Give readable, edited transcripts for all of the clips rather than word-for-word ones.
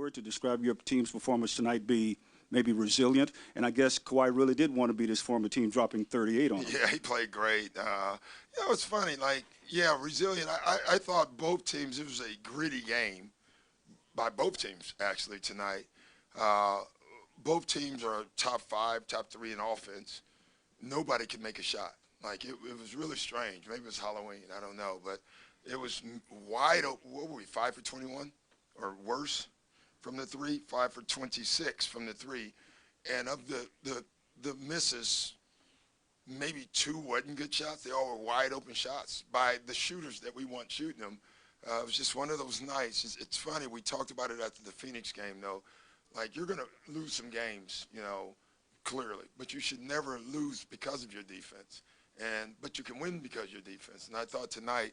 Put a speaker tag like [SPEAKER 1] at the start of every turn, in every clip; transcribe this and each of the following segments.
[SPEAKER 1] word to describe your team's performance tonight be maybe resilient? And I guess Kawhi really did want to beat his former team, dropping 38 on him.
[SPEAKER 2] Yeah, he played great. It was funny. Like, yeah, resilient. I thought both teams, it was a gritty game by both teams, actually, tonight. Both teams are top 5, top 3 in offense. Nobody could make a shot. Like, it was really strange. Maybe it was Halloween. I don't know. But it was wide open. What were we, 5 for 21 or worse from the 3? 5 for 26 from the 3. And of the misses, maybe 2 wasn't good shots. They all were wide open shots by the shooters that we want shooting them. It was just one of those nights. It's funny. We talked about it after the Phoenix game, though. Like, you're going to lose some games, clearly. But you should never lose because of your defense. But you can win because of your defense. And I thought tonight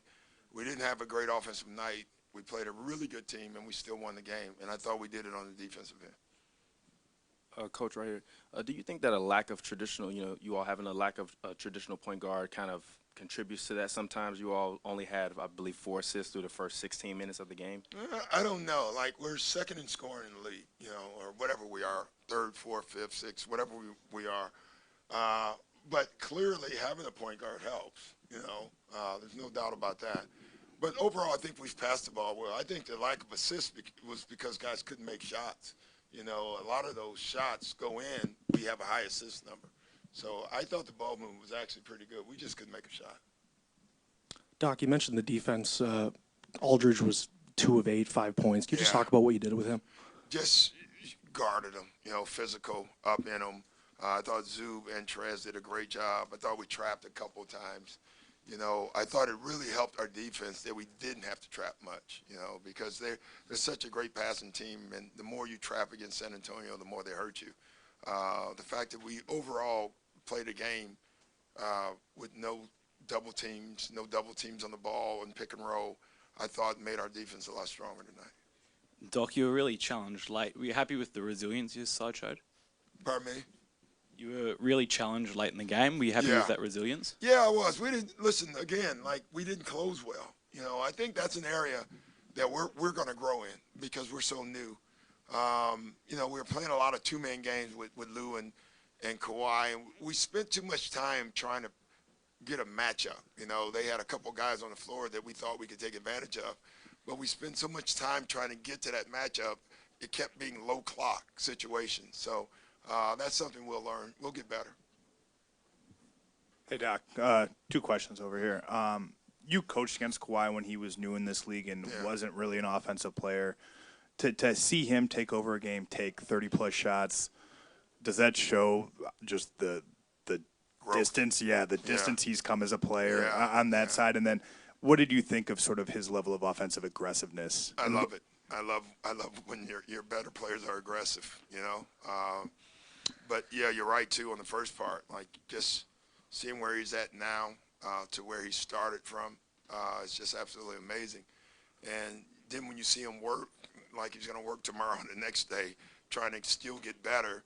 [SPEAKER 2] we didn't have a great offensive night. We played a really good team, and we still won the game. And I thought we did it on the defensive end.
[SPEAKER 3] Coach, right here. Do you think that a lack of traditional, you all having a lack of traditional point guard kind of contributes to that? Sometimes you all only had, I believe, 4 assists through the first 16 minutes of the game.
[SPEAKER 2] I don't know. Like, we're second in scoring in the league, or whatever we are, 3rd, 4th, 5th, 6th, whatever we are. But clearly having a point guard helps, There's no doubt about that. But overall, I think we've passed the ball well. I think the lack of assists was because guys couldn't make shots. A lot of those shots go in, we have a high assist number. So I thought the ball movement was actually pretty good. We just couldn't make a shot.
[SPEAKER 4] Doc, you mentioned the defense. Aldridge was 2 of 8, 5 points. Can you just talk about what you did with him?
[SPEAKER 2] Just guarded him, physical, up in him. I thought Zub and Trez did a great job. I thought we trapped a couple of times. I thought it really helped our defense that we didn't have to trap much, because they're such a great passing team, and the more you trap against San Antonio, the more they hurt you. The fact that we overall played a game with no double teams on the ball and pick and roll, I thought made our defense a lot stronger tonight.
[SPEAKER 5] Doc, you were really challenged late. Were you happy with the resilience your side showed?
[SPEAKER 2] Pardon me?
[SPEAKER 5] You were really challenged late in the game. Were you happy with that resilience?
[SPEAKER 2] Yeah, I was. We didn't listen again. Like, we didn't close well. I think that's an area that we're going to grow in because we're so new. We were playing a lot of 2-man games with Lou and Kawhi, and we spent too much time trying to get a matchup. They had a couple guys on the floor that we thought we could take advantage of, but we spent so much time trying to get to that matchup, it kept being low clock situations. So that's something we'll learn. We'll get better.
[SPEAKER 6] Hey, Doc, 2 questions over here. You coached against Kawhi when he was new in this league and wasn't really an offensive player. To see him take over a game, take 30-plus shots, does that show just the growth. Distance? Yeah, the distance he's come as a player on that side. And then what did you think of sort of his level of offensive aggressiveness?
[SPEAKER 2] I love it. I love when your better players are aggressive, But, yeah, you're right, too, on the first part. Like, just seeing where he's at now to where he started from, it's just absolutely amazing. And then when you see him work, like he's going to work tomorrow and the next day, trying to still get better,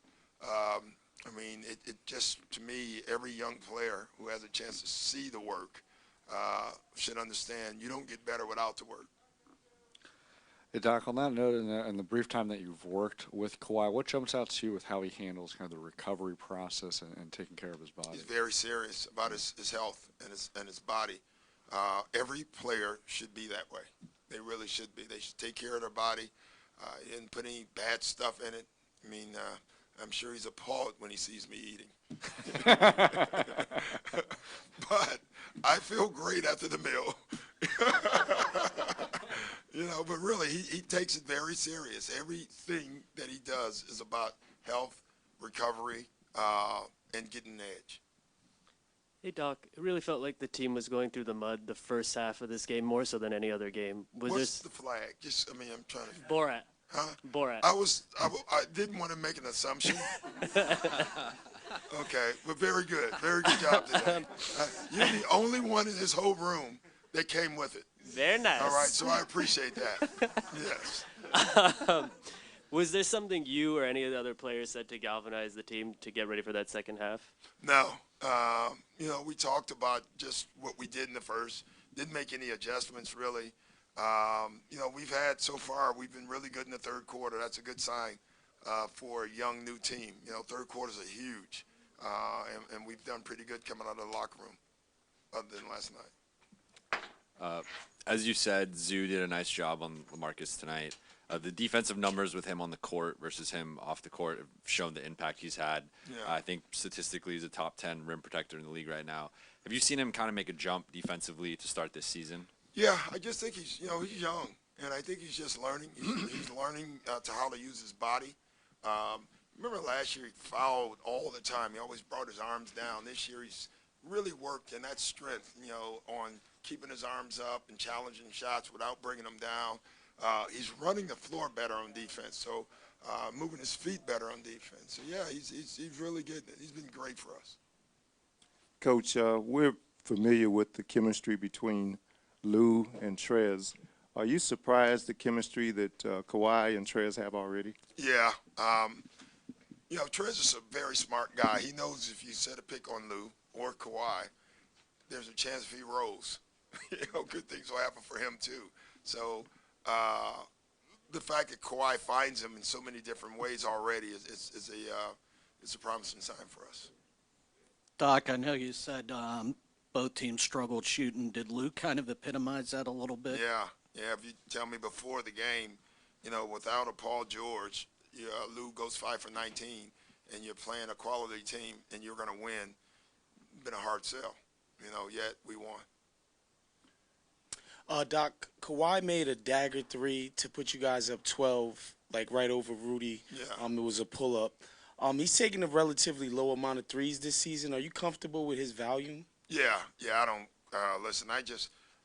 [SPEAKER 2] it just, to me, every young player who has a chance to see the work should understand you don't get better without the work.
[SPEAKER 7] Hey, Doc, on that note, in the brief time that you've worked with Kawhi, what jumps out to you with how he handles kind of the recovery process and taking care of his body?
[SPEAKER 2] He's very serious about his health and his body. Every player should be that way. They really should be. They should take care of their body. He didn't put any bad stuff in it. I'm sure he's appalled when he sees me eating. But I feel great after the meal. But really, he takes it very serious. Everything that he does is about health, recovery, and getting an edge.
[SPEAKER 8] Hey, Doc, it really felt like the team was going through the mud the first half of this game, more so than any other game.
[SPEAKER 2] What's the flag? I'm trying to...
[SPEAKER 8] Borat.
[SPEAKER 2] Huh?
[SPEAKER 8] Borat.
[SPEAKER 2] I didn't want to make an assumption. Okay, but very good. Very good job today. You're the only one in this whole room that came with it.
[SPEAKER 8] Very nice.
[SPEAKER 2] All right, so I appreciate that. Yes.
[SPEAKER 8] Was there something you or any of the other players said to galvanize the team to get ready for that second half?
[SPEAKER 2] No. We talked about just what we did in the first. Didn't make any adjustments, really. We've had so far, we've been really good in the third quarter. That's a good sign for a young new team. Third quarters are huge, and we've done pretty good coming out of the locker room, other than last night.
[SPEAKER 9] As you said, Zoo did a nice job on LaMarcus tonight. The defensive numbers with him on the court versus him off the court have shown the impact he's had.
[SPEAKER 2] Yeah.
[SPEAKER 9] I think statistically he's a top 10 rim protector in the league right now. Have you seen him kind of make a jump defensively to start this season?
[SPEAKER 2] Yeah, I just think he's young, and I think he's just learning. He's learning to how to use his body. Remember last year he fouled all the time. He always brought his arms down. This year he's really worked in that strength, on keeping his arms up and challenging shots without bringing them down. He's running the floor better on defense, so moving his feet better on defense. So, yeah, he's really getting it. He's been great for us.
[SPEAKER 10] Coach, we're familiar with the chemistry between Lou and Trez. Are you surprised the chemistry that Kawhi and Trez have already?
[SPEAKER 2] Yeah. Trez is a very smart guy. He knows if you set a pick on Lou or Kawhi, there's a chance if he rolls, good things will happen for him too. So the fact that Kawhi finds him in so many different ways already is a promising sign for us.
[SPEAKER 11] Doc, I know you said both teams struggled shooting. Did Lou kind of epitomize that a little bit?
[SPEAKER 2] Yeah. If you tell me before the game, without a Paul George, Lou goes 5 for 19, and you're playing a quality team, and you're going to win. Been a hard sell, yet we won.
[SPEAKER 12] Doc, Kawhi made a dagger three to put you guys up 12, like right over Rudy.
[SPEAKER 2] Yeah.
[SPEAKER 12] It was a pull-up. He's taking a relatively low amount of threes this season. Are you comfortable with his volume?
[SPEAKER 2] Yeah, I don't listen. I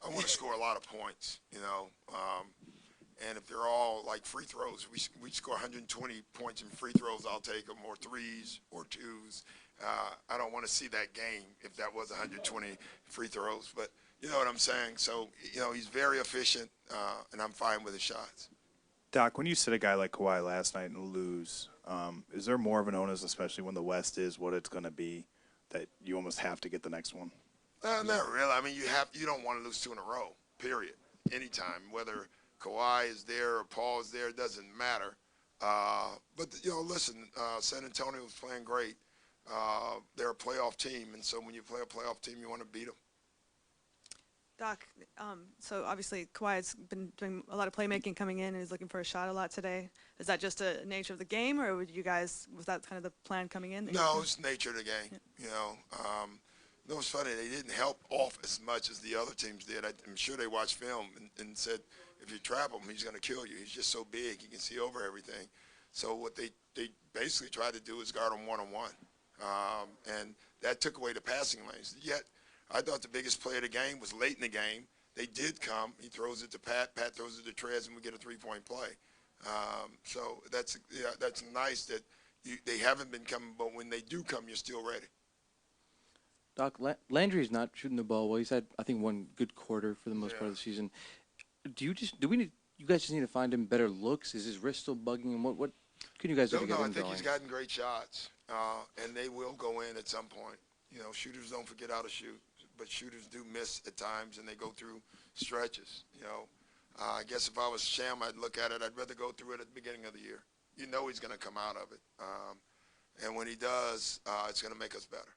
[SPEAKER 2] want to score a lot of points, and if they're all like free throws, we score 120 points in free throws. I'll take them, or threes or twos. I don't want to see that game if that was 120 free throws, but you know what I'm saying. So he's very efficient, and I'm fine with his shots.
[SPEAKER 6] Doc, when you sit a guy like Kawhi last night and lose, is there more of an onus, especially when the West is what it's going to be, that you almost have to get the next one?
[SPEAKER 2] Not really. I mean, you don't want to lose 2 in a row, period. Anytime, whether Kawhi is there or Paul is there, it doesn't matter. But, listen, San Antonio was playing great. They're a playoff team, and so when you play a playoff team, you want to beat them.
[SPEAKER 13] Doc, so obviously Kawhi's been doing a lot of playmaking coming in and is looking for a shot a lot today. Is that just a nature of the game, or was that kind of the plan coming in?
[SPEAKER 2] No, it's the nature of the game. Yeah. It was funny. They didn't help off as much as the other teams did. I'm sure they watched film and said, if you trap him, he's going to kill you. He's just so big. He can see over everything. So what they basically tried to do is guard him one-on-one. And that took away the passing lanes. Yet I thought the biggest play of the game was late in the game. They did come. He throws it to Pat. Pat throws it to Trez, and we get a 3-point play. So that's nice that they haven't been coming, but when they do come, you're still ready.
[SPEAKER 14] Doc, Landry's not shooting the ball well. He's had, I think, one good quarter for the most part of the season. You guys just need to find him better looks? Is his wrist still bugging him? What can you guys do to get him going?
[SPEAKER 2] I think he's gotten great shots, and they will go in at some point. Shooters don't forget how to shoot, but shooters do miss at times, and they go through stretches. I guess if I was Sham, I'd look at it. I'd rather go through it at the beginning of the year. He's going to come out of it, and when he does, it's going to make us better.